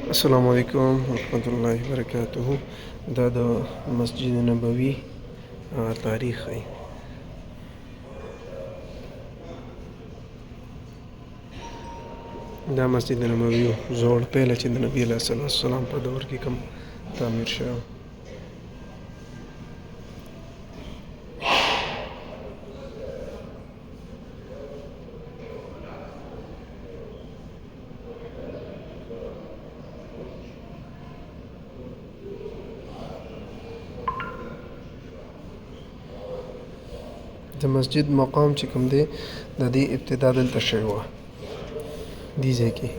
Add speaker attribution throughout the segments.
Speaker 1: السلام علیکم ورحمۃ اللہ وبرکاتہ. دا د مسجد نبوي تاریخ دی. دا مسجد نبوي زوړ پیله چې د نبي علیه الصلاة والسلام په دور کې کوم تعمیر شوی. د مسجد مقام چې کوم دی د دې ابتدا دلته شوی وه، دې ځای کې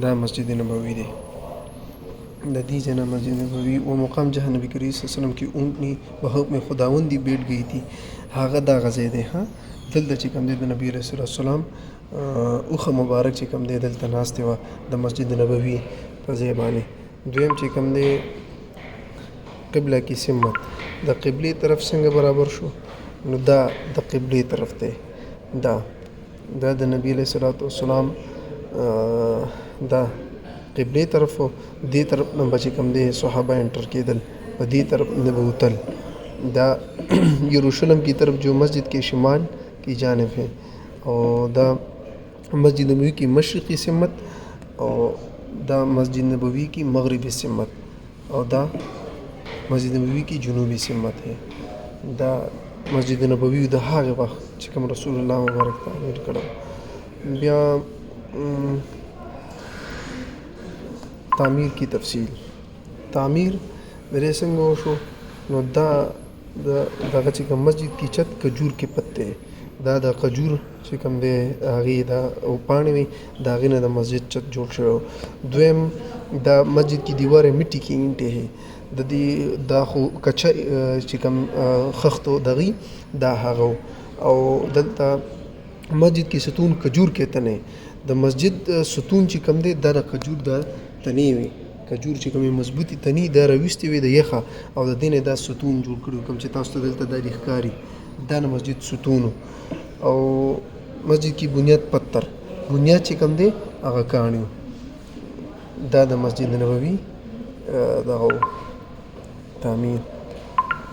Speaker 1: دا مسجد نبوي دی. د دې ځای نه مسجد نبوي و مقام جہاں نبی کریم صلی اللہ علیہ وسلم کی اونٹنی بحق میں خداوندی بیٹھ گئی تھی، هغه دغه ځای دی. دلته چې کوم دی د نبی رسول الله وسلم اوښه مبارک چې کوم دی دلته ناستې وه د مسجد نبوي په ځای باندې. دویم چې کوم دی قبله کې سمت، د قبلې طرف څنګه برابر شو، نو دا د قبلې طرف دی. دا د نبی علیه الصلاة والسلام دا قبلې طرف و، دې طرف نه به چې کوم دی صحابه انټر کېدل، په دې طرف نه به وتل. دا یروشلم کی طرف جو مسجد کے شمال کی جانب ہے، اور دا مسجد نبوی کی مشرقی سمت، اور دا مسجد نبوی کی مغربی سمت، اور دا مسجد نبوی کی جنوبی سمت ہے. دا مسجد نبوي د هغه وخت چې کوم رسول الله مبارک تعمیر کړو. بیا تعمیر کی تفصیل، تعمیر درې څنګه وشو، نو دا دغه چې کوم مسجد کی چت کجور کې پته، دا د کجور چې کوم دی هغې دا او پاڼې وي، د هغې نه د مسجد چت جوړ شوی. دویم دا مسجد کی دیواریں مٹی کی اینٹیں ہیں، د دې دا خو کچه چې کوم خښتو دغې دا هغه او دلته مسجد کې ستون کجور کې تنې، د مسجد ستون چې کوم دی دا د کجور د تنې وي، کجور چې کومې مضبوطې تنې دا راویستې وي د یخه، او د دې نه دا ستون جوړ کړي کوم چې تاسو ته دلته دا ښکاري، دا د مسجد ستون. او مسجد کی بنیاد پتھر، بنیاد چې کوم دی هغه کاڼي. دا د مسجد نبوي دغه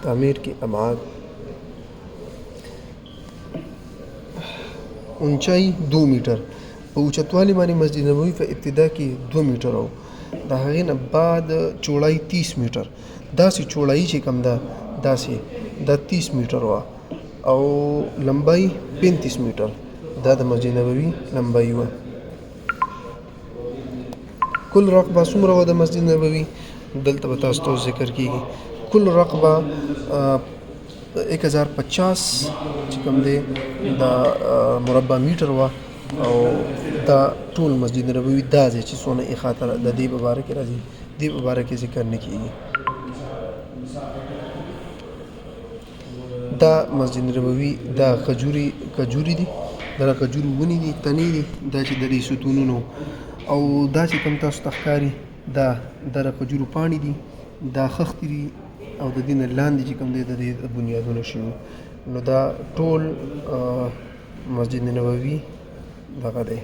Speaker 1: تعمیر کی ابعاد. اونچائی 2 میټر، په اوچتوالي باندې مسجد نبوي په ابتدا کې 2 میټر و، د هغې نه بعد چوړائی 30 میټر، داسې چوړائی چې کوم ده داسې دا 30 میټر وه، او لمبائی 35 میټر. دا د مسجد نبوي لمبائی وه. کل رقبه څومره وه د مسجد نبوي، دلته به تاسو ته ذکر کېږي. کل رقبه 1050 چې کوم دی دا مربع میټر وه، او دا ټول مسجد نبوي دا ځای چې څونه احاطه د دې په باره کې راځي، دې په باره کې ذکر نه کېږي. دا مسجد نبوي دا کجوري دي، دا کجوري ونې دي، تنې دي، دا چې د دې ستونونو، او دا چې کوم تاسو ته ښکاري دا د کجورو پاڼې دي، دا خښتې دي، او د دې نه لاندې چې کوم دی د دې بنیادونه شوي. نو دا ټول مسجد نبوي دغه دی.